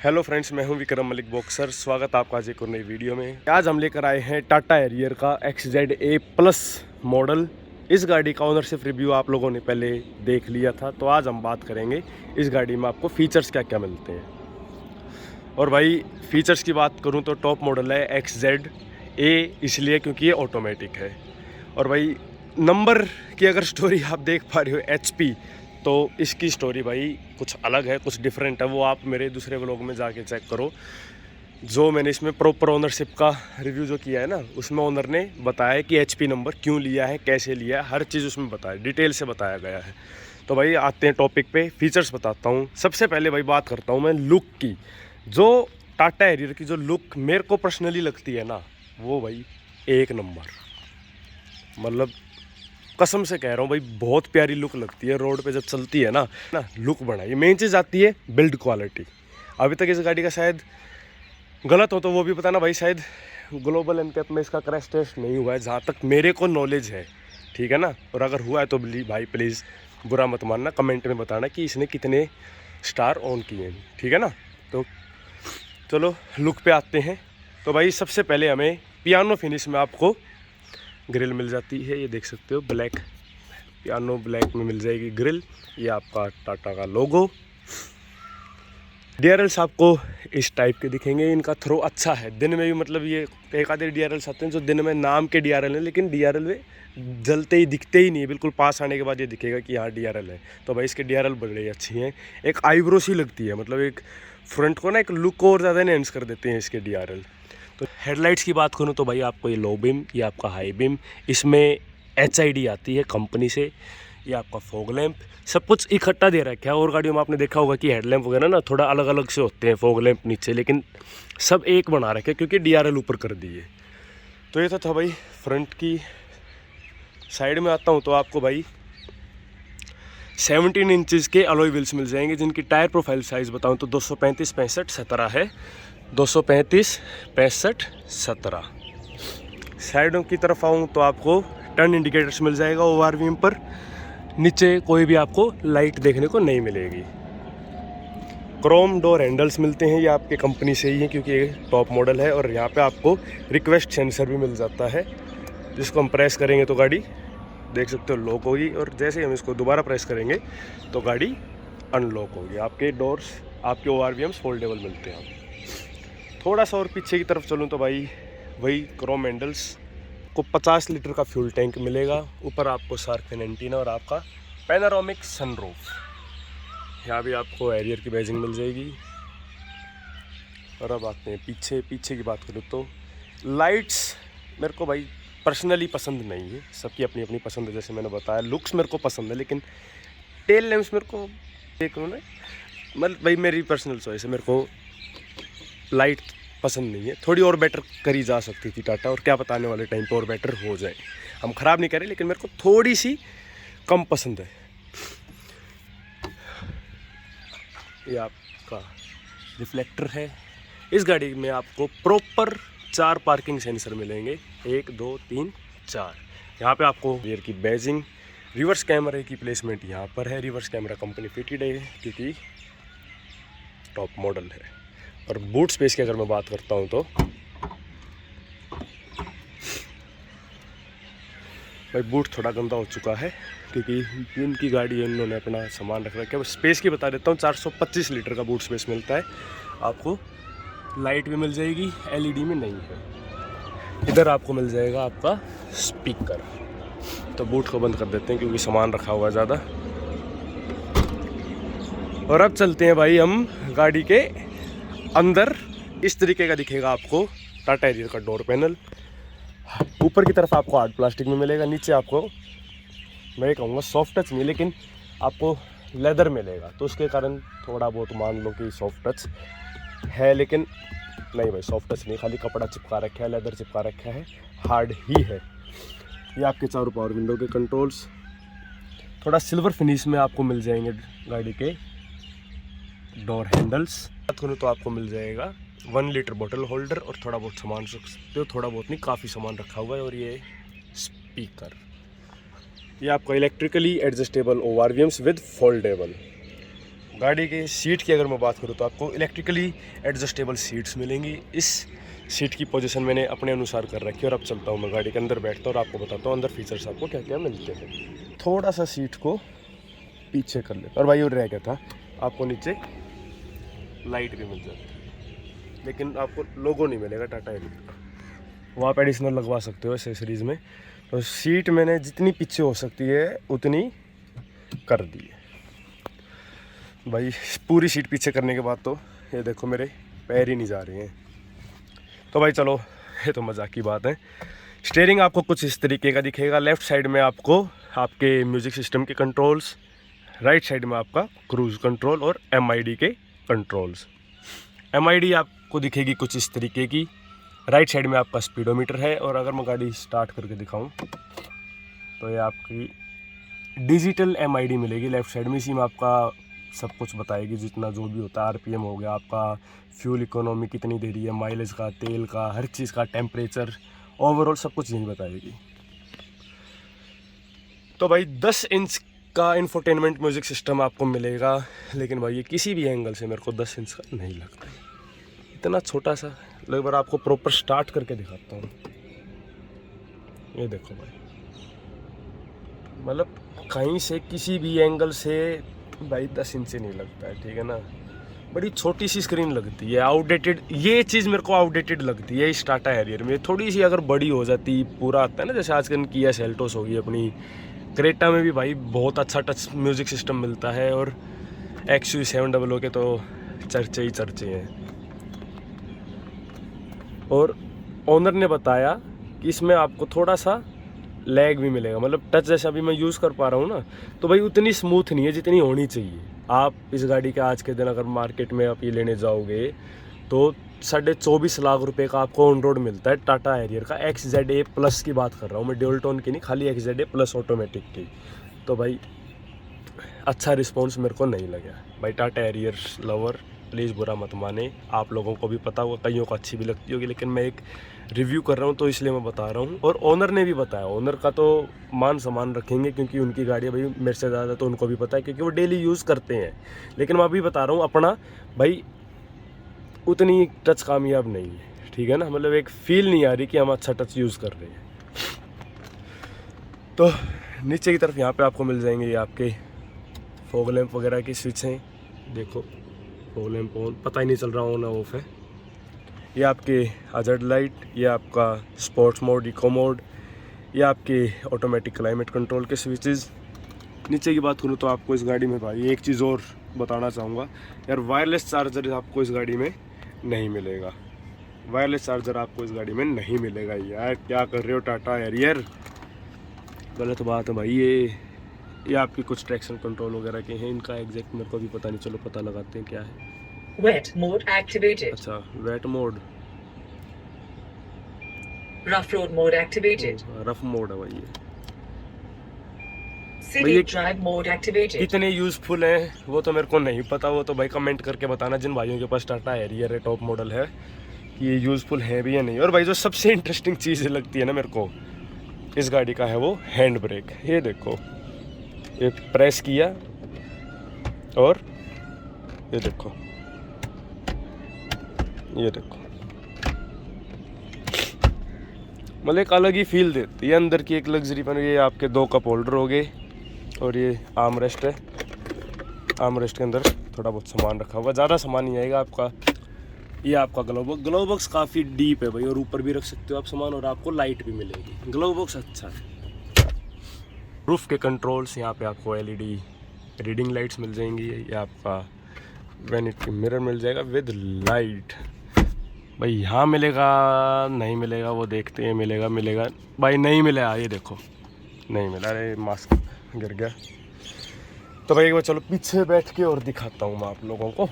Hello friends, मैं हूं Vikram Malik boxer. स्वागत आपका आज एक और नई वीडियो में। आज हम लेकर आए हैं टाटा हैरियर का XZA+ मॉडल। इस गाड़ी का ओनरशिप रिव्यू आप लोगों ने पहले देख लिया था, तो आज हम बात करेंगे इस गाड़ी में आपको फीचर्स क्या क्या मिलते हैं। और भाई फीचर्स की बात करूं तो टॉप मॉडल है XZA, इसलिए क्योंकि ये ऑटोमेटिक है। और भाई नंबर की अगर स्टोरी आप देख पा रहे हो HP, तो इसकी स्टोरी भाई कुछ अलग है, कुछ डिफरेंट है। वो आप मेरे दूसरे व्लॉग में जाके चेक करो। जो मैंने इसमें प्रॉपर ओनरशिप का रिव्यू जो किया है ना, उसमें ओनर ने बताया कि HP नंबर क्यों लिया है, कैसे लिया है, हर चीज़ उसमें बताया, डिटेल से बताया गया है। तो भाई आते हैं टॉपिक पे, फीचर्स बताता हूँ। सबसे पहले भाई बात करता हूँ मैं लुक की। जो टाटा हैरियर की जो लुक मेरे को पर्सनली लगती है ना, वो भाई एक नंबर, मतलब कसम से कह रहा हूँ भाई, बहुत प्यारी लुक लगती है रोड पे जब चलती है ना लुक बनाई। मेन चीज़ आती है बिल्ड क्वालिटी। अभी तक इस गाड़ी का शायद गलत हो तो वो भी पता ना भाई, शायद ग्लोबल NCAP में इसका क्रैश टेस्ट नहीं हुआ है जहाँ तक मेरे को नॉलेज है, ठीक है ना। और अगर हुआ है तो भाई प्लीज़ बुरा मत मानना, कमेंट में बताना कि इसने कितने स्टार ऑन किए हैं, ठीक है ना। तो चलो लुक पे आते हैं। तो भाई सबसे पहले हमें पियानो फिनिश में आपको ग्रिल मिल जाती है। ये देख सकते हो, ब्लैक पियानो ब्लैक में मिल जाएगी ग्रिल। ये आपका टाटा का लोगो। DRLs आपको इस टाइप के दिखेंगे। इनका थ्रो अच्छा है दिन में भी, मतलब ये एक आधे DRLs आते हैं जो दिन में नाम के DRL हैं, लेकिन DRL में जलते ही दिखते ही नहीं है। बिल्कुल पास आने के बाद ये दिखेगा कि हाँ DRL है। तो भाई इसके DRL बड़ी अच्छी हैं। एक आईब्रो सी लगती है, मतलब एक फ्रंट को ना एक लुक और ज़्यादा एनहेंस कर देते हैं इसके DRL। तो हेडलाइट्स की बात करूँ तो भाई आपको ये लो बीम, ये आपका हाई बीम, इसमें HID आती है कंपनी से। ये आपका फॉग लैंप, सब कुछ इकट्ठा दे रखा है। और गाड़ियों में आपने देखा होगा कि हेडलैम्प वगैरह ना थोड़ा अलग अलग से होते हैं, फॉग लैंप नीचे, लेकिन सब एक बना रखे क्योंकि DRL ऊपर कर दिए। तो ये तो था भाई फ्रंट की। साइड में आता हूँ तो आपको भाई 17 इंचज़ के अलॉय व्हील्स मिल जाएंगे, जिनकी टायर प्रोफाइल साइज़ बताऊँ तो 235 65 17 है। 235 65 17। साइडों की तरफ आऊँ तो आपको टर्न इंडिकेटर्स मिल जाएगा ORVM पर। नीचे कोई भी आपको लाइट देखने को नहीं मिलेगी। क्रोम डोर हैंडल्स मिलते हैं, ये आपके कंपनी से ही है क्योंकि ये टॉप मॉडल है। और यहाँ पे आपको रिक्वेस्ट सेंसर भी मिल जाता है, जिसको हम प्रेस करेंगे तो गाड़ी देख सकते हो लॉक होगी, और जैसे ही हम इसको दोबारा प्रेस करेंगे तो गाड़ी अनलॉक होगी। आपके डोर्स, आपके ORVMs फोल्डेबल मिलते हैं। थोड़ा सा और पीछे की तरफ चलूँ तो भाई वही क्रोम हैंडल्स को 50 लीटर का फ्यूल टैंक मिलेगा। ऊपर आपको शार्क फिन एंटीना और आपका पैनोरामिक सनरूफ। यहाँ भी आपको हैरियर की बैजिंग मिल जाएगी। और अब आते हैं पीछे की बात करूँ तो लाइट्स मेरे को भाई पर्सनली पसंद नहीं है, सबकी अपनी अपनी पसंद है। जैसे मैंने बताया लुक्स मेरे को पसंद है, लेकिन टेल लैंप्स मेरे को एक मतलब भाई मेरी पर्सनल चॉइस है, मेरे को लाइट पसंद नहीं है। थोड़ी और बेटर करी जा सकती थी टाटा, और क्या पता आने वाले टाइम पे और बेटर हो जाए। हम ख़राब नहीं करें, लेकिन मेरे को थोड़ी सी कम पसंद है। ये आपका रिफ्लेक्टर है। इस गाड़ी में आपको प्रॉपर 4 पार्किंग सेंसर मिलेंगे, 1 2 3 4। यहाँ पे आपको रियर की बैजिंग, रिवर्स कैमरे की प्लेसमेंट यहाँ पर है। रिवर्स कैमरा कंपनी फिटेड है क्योंकि टॉप मॉडल है। और बूट स्पेस की अगर मैं बात करता हूँ तो भाई बूट थोड़ा गंदा हो चुका है क्योंकि इनकी गाड़ी है, इन्होंने अपना सामान रख रखा है। स्पेस की बता देता हूँ, 425 लीटर का बूट स्पेस मिलता है आपको। लाइट भी मिल जाएगी, LED में नहीं है। इधर आपको मिल जाएगा आपका स्पीकर। तो बूट को बंद कर देते हैं क्योंकि सामान रखा हुआ है ज़्यादा। और अब चलते हैं भाई हम गाड़ी के अंदर। इस तरीके का दिखेगा आपको टाटा हैरियर का डोर पैनल। ऊपर की तरफ आपको हार्ड प्लास्टिक में मिलेगा, नीचे आपको मैं कहूँगा सॉफ्ट टच नहीं, लेकिन आपको लेदर मिलेगा। तो उसके कारण थोड़ा बहुत मान लो कि सॉफ्ट टच है, लेकिन नहीं भाई सॉफ्ट टच नहीं, खाली कपड़ा चिपका रखा है, लेदर चिपका रखा है, हार्ड ही है। ये आपके चारों पावर विंडो के कंट्रोल्स। थोड़ा सिल्वर फिनिश में आपको मिल जाएंगे गाड़ी के डोर हैंडल्स। बात करूँ तो आपको मिल जाएगा 1 लीटर बोतल होल्डर, और थोड़ा बहुत सामान रख सकते हो, थोड़ा बहुत नहीं काफ़ी सामान रखा हुआ है। और ये स्पीकर, ये आपका electrically adjustable ORVMs with foldable. गाड़ी की सीट की अगर मैं बात करूँ तो आपको इलेक्ट्रिकली एडजस्टेबल सीट्स मिलेंगी। इस सीट की पोजीशन मैंने अपने अनुसार कर रखी है और अब चलता हूँ मैं गाड़ी के अंदर, बैठता हूँ और आपको बताता हूँ अंदर फीचर्स आपको क्या क्या मिलते हैं। थोड़ा सा सीट को पीछे कर लेता और भाई वो रह गया था, आपको नीचे लाइट भी मिल जाती है, लेकिन आपको लोगो नहीं मिलेगा टाटा एरियर का, वो आप एडिशनल लगवा सकते हो एसेसरीज़ में। तो सीट मैंने जितनी पीछे हो सकती है उतनी कर दी है भाई। पूरी सीट पीछे करने के बाद तो ये देखो मेरे पैर ही नहीं जा रहे हैं। तो भाई चलो, ये तो मजाक की बात है। स्टीयरिंग आपको कुछ इस तरीके का दिखेगा। लेफ़्ट साइड में आपको आपके म्यूज़िक सिस्टम के कंट्रोल्स, राइट साइड में आपका क्रूज़ कंट्रोल और MID के कंट्रोल्स। MID आपको दिखेगी कुछ इस तरीके की। राइट साइड में आपका स्पीडोमीटर है और अगर मैं गाड़ी स्टार्ट करके दिखाऊं तो ये आपकी डिजिटल MID मिलेगी लेफ़्ट साइड में। इसी में आपका सब कुछ बताएगी, जितना जो भी होता है, RPM हो गया आपका, फ्यूल इकोनॉमी कितनी दे रही है, माइलेज का, तेल का, हर चीज़ का, टेम्परेचर, ओवरऑल सब कुछ यही बताएगी। तो भाई 10 इंच का इंफोटेनमेंट म्यूज़िक सिस्टम आपको मिलेगा, लेकिन भाई ये किसी भी एंगल से मेरे को 10 इंच का नहीं लगता, इतना छोटा सा। एक बार आपको प्रॉपर स्टार्ट करके दिखाता हूँ। ये देखो भाई, मतलब कहीं से किसी भी एंगल से भाई 10 इंच से नहीं लगता है, ठीक है ना। बड़ी छोटी सी स्क्रीन लगती है, आउटडेटेड, ये चीज़ मेरे को आउटडेटेड लगती है इस टाटा हैरियर में। थोड़ी सी अगर बड़ी हो जाती, पूरा आता है ना जैसे आजकल किया सेल्टोस होगी अपनी, क्रेटा में भी भाई बहुत अच्छा टच म्यूज़िक सिस्टम मिलता है और XUV700 के तो चर्चे ही चर्चे हैं। और ओनर ने बताया कि इसमें आपको थोड़ा सा लैग भी मिलेगा, मतलब टच जैसा अभी मैं यूज़ कर पा रहा हूँ ना, तो भाई उतनी स्मूथ नहीं है जितनी होनी चाहिए। आप इस गाड़ी के आज के दिन अगर मार्केट में आप ये लेने जाओगे तो 24.5 लाख रुपए का आपको ऑन रोड मिलता है टाटा हैरियर का XZA प्लस की बात कर रहा हूँ मैं, ड्यूल टोन की नहीं, खाली XZA प्लस ऑटोमेटिक की। तो भाई अच्छा रिस्पॉन्स मेरे को नहीं लगा भाई। टाटा हैरियर लवर प्लीज़ बुरा मत माने, आप लोगों को भी पता होगा, कईयों को अच्छी भी लगती होगी, लेकिन मैं एक रिव्यू कर रहा हूँ तो इसलिए मैं बता रहा हूँ। और ओनर ने भी बताया, ओनर का तो मान सम्मान रखेंगे क्योंकि उनकी गाड़ी भाई मेरे से ज़्यादा तो उनको भी पता है क्योंकि वो डेली यूज़ करते हैं। लेकिन मैं अभी बता रहा हूँ अपना, भाई उतनी टच कामयाब नहीं है, ठीक है ना, मतलब एक फील नहीं आ रही कि हम अच्छा टच यूज़ कर रहे हैं। तो नीचे की तरफ यहाँ पे आपको मिल जाएंगे ये आपके फॉग लैंप वगैरह की स्विच हैं, देखो फॉग लैंप ऑन, पता ही नहीं चल रहा ऑन है ऑफ है। ये आपके हज़ार्ड लाइट, ये आपका स्पोर्ट्स मोड, इको मोड, ये आपके ऑटोमेटिक क्लाइमेट कंट्रोल के स्विचेस। नीचे की बात करूँ तो आपको इस गाड़ी में भाई एक चीज़ और बताना चाहूँगा यार, वायरलेस चार्जर आपको इस गाड़ी में नहीं मिलेगा। वायरलेस चार्जर आपको इस गाड़ी में नहीं मिलेगा यार, क्या कर रहे हो टाटा हैरियर, गलत बात है भाई। ये आपकी कुछ ट्रैक्शन कंट्रोल वगैरह के हैं, इनका एग्जैक्ट मेरे को भी पता नहीं, चलो पता लगाते हैं क्या है। Wait mode activated. अच्छा wait mode, rough road mode activated. Rough mode है भाई। City drive mode activated. कितने यूज़फुल हैं वो तो मेरे को नहीं पता, वो तो भाई कमेंट करके बताना जिन भाइयों के पास टाटा हैरियर है, टॉप मॉडल है, कि ये यूज़फुल है भी या नहीं। और भाई जो सबसे इंटरेस्टिंग चीज़ लगती है ना मेरे को इस गाड़ी का है वो हैंड ब्रेक। ये देखो, ये प्रेस किया और ये देखो, ये देखो, मतलब एक अलग ही फील देती है अंदर की, एक लग्जरी पर। ये आपके 2 कप होल्डर हो गए और ये आर्म रेस्ट है, आर्म रेस्ट के अंदर थोड़ा बहुत सामान रखा हुआ, ज़्यादा सामान नहीं आएगा आपका। ये आपका ग्लो बॉक्स काफ़ी डीप है भाई, और ऊपर भी रख सकते हो आप सामान, और आपको लाइट भी मिलेगी, ग्लो बॉक्स अच्छा है। रूफ के कंट्रोल्स, यहाँ पे आपको LED रीडिंग लाइट्स मिल जाएंगी, ये आपका वैनिटी मिरर मिल जाएगा विद लाइट। भाई यहाँ मिलेगा नहीं मिलेगा वो देखते हैं, मिलेगा भाई, नहीं मिला, ये देखो नहीं मिला, अरे मास्क गिर गया। तो भाई एक बार चलो पीछे बैठ के और दिखाता हूँ मैं आप लोगों को।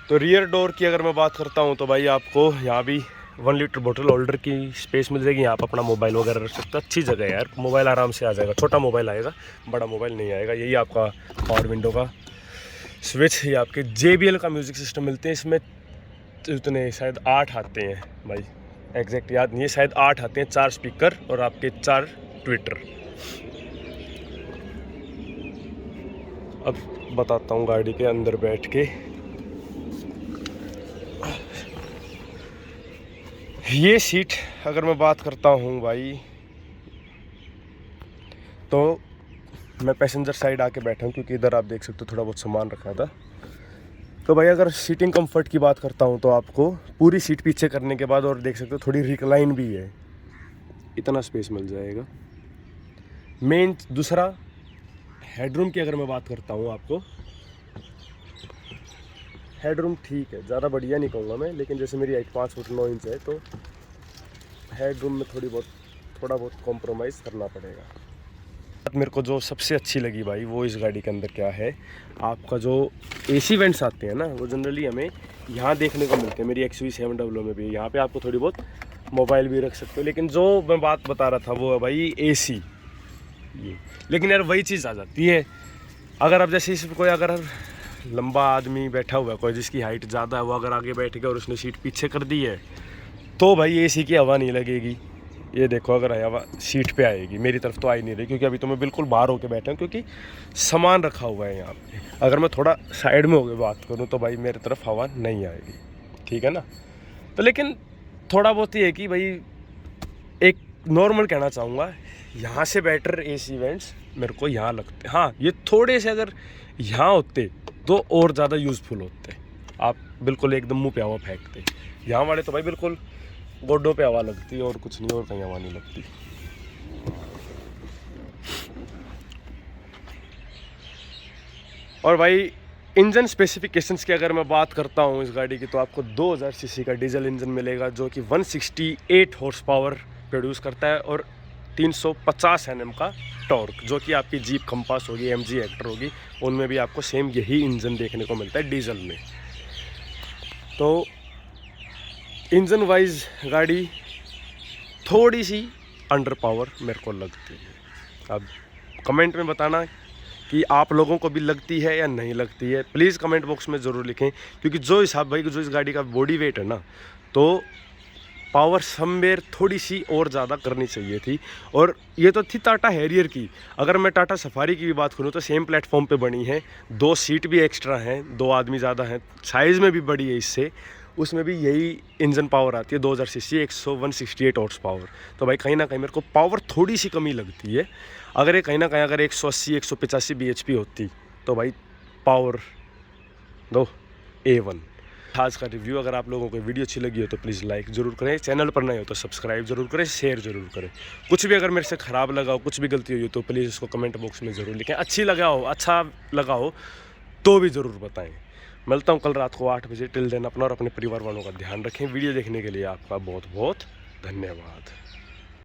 तो रियर डोर की अगर मैं बात करता हूँ तो भाई आपको यहाँ भी 1 लीटर बोतल होल्डर की स्पेस मिल जाएगी, यहाँ पर अपना मोबाइल वगैरह रख सकते हो, अच्छी जगह है यार, मोबाइल आराम से आ जाएगा, छोटा मोबाइल आएगा, बड़ा मोबाइल नहीं आएगा। यही आपका पावर विंडो का स्विच, ये आपके JBL का म्यूज़िक सिस्टम मिलते हैं, इसमें इतने शायद 8 आते हैं भाई, एग्जैक्ट याद नहीं है, शायद 8 आते हैं, 4 स्पीकर और आपके 4 ट्विटर। अब बताता हूँ गाड़ी के अंदर बैठ के। ये सीट अगर मैं बात करता हूँ भाई, तो मैं पैसेंजर साइड आके बैठा हूँ क्योंकि इधर आप देख सकते हो थोड़ा बहुत सामान रखा था। तो भाई अगर सीटिंग कंफर्ट की बात करता हूँ तो आपको पूरी सीट पीछे करने के बाद और देख सकते हो थोड़ी रिक्लाइन भी है, इतना स्पेस मिल जाएगा। मेन दूसरा हेडरूम की अगर मैं बात करता हूँ आपको, हेडरूम ठीक है, ज़्यादा बढ़िया नहीं कहूँगा मैं, लेकिन जैसे मेरी हाइट 5 फुट 9 इंच है तो हेडरूम में थोड़ा बहुत कॉम्प्रोमाइज़ करना पड़ेगा। मेरे को जो सबसे अच्छी लगी भाई वो इस गाड़ी के अंदर क्या है, आपका जो एसी वेंट्स आते हैं ना, वो जनरली हमें यहाँ देखने को मिलते हैं। मेरी XV700 में भी यहाँ पे आपको थोड़ी बहुत मोबाइल भी रख सकते हो, लेकिन जो मैं बात बता रहा था वो है भाई AC ये। लेकिन यार वही चीज़ आ जाती है, अगर अब जैसे इस कोई अगर लंबा आदमी बैठा हुआ है, कोई जिसकी हाइट ज़्यादा है, वो अगर आगे बैठ गया और उसने सीट पीछे कर दी है तो भाई AC की हवा नहीं लगेगी। ये देखो अगर हवा सीट पे आएगी, मेरी तरफ तो आ ही नहीं रही क्योंकि अभी तो मैं बिल्कुल बाहर होके बैठा हूँ क्योंकि सामान रखा हुआ है यहाँ पे। अगर मैं थोड़ा साइड में होकर बात करूँ तो भाई मेरी तरफ हवा नहीं आएगी, ठीक है ना। तो लेकिन थोड़ा बहुत ही है कि भाई एक नॉर्मल कहना चाहूँगा, यहाँ से बेटर AC वेंट्स मेरे को यहाँ लगते। हाँ, ये थोड़े से अगर यहाँ होते तो और ज़्यादा यूज़फुल होते, आप बिल्कुल एकदम मुँह पे हवा फेंकते। यहाँ वाले तो भाई बिल्कुल गोडों पे हवा लगती है और कुछ नहीं, और कहीं हवा नहीं लगती। और भाई इंजन स्पेसिफिकेशंस की अगर मैं बात करता हूँ इस गाड़ी की, तो आपको 2000 सीसी का डीजल इंजन मिलेगा जो कि 168 हॉर्स पावर प्रोड्यूस करता है और 350 Nm का टॉर्क, जो कि आपकी जीप कंपास होगी, MG हेक्टर होगी, उनमें भी आपको सेम यही इंजन देखने को मिलता है डीजल में। तो इंजन वाइज गाड़ी थोड़ी सी अंडर पावर मेरे को लगती है। अब कमेंट में बताना कि आप लोगों को भी लगती है या नहीं लगती है, प्लीज़ कमेंट बॉक्स में ज़रूर लिखें, क्योंकि जो हिसाब भाई जो इस गाड़ी का बॉडी वेट है ना, तो पावर समवेयर थोड़ी सी और ज़्यादा करनी चाहिए थी। और ये तो थी टाटा हैरियर की। अगर मैं टाटा सफारी की भी बात करूँ तो सेम प्लेटफॉर्म पे बनी है, 2 सीट भी एक्स्ट्रा हैं, 2 आदमी ज़्यादा हैं, साइज़ में भी बड़ी है इससे, उसमें भी यही इंजन पावर आती है 2000 सीसी 168 हॉर्स पावर। तो भाई कहीं ना कहीं मेरे को पावर थोड़ी सी कमी लगती है। अगर ये कहीं ना कहीं अगर 180 185 bhp होती तो भाई पावर दो A1। आज का रिव्यू अगर आप लोगों को वीडियो अच्छी लगी हो तो प्लीज़ लाइक ज़रूर करें, चैनल पर नए हो तो सब्सक्राइब ज़रूर करें, शेयर ज़रूर करें। कुछ भी अगर मेरे से ख़राब लगा हो, कुछ भी गलती हुई हो तो प्लीज़ उसको कमेंट बॉक्स में ज़रूर लिखें। अच्छा लगा हो तो भी ज़रूर बताएं। मिलता हूँ कल रात को 8 बजे। टिल देन अपना और अपने परिवार वालों का ध्यान रखें। वीडियो देखने के लिए आपका बहुत बहुत धन्यवाद।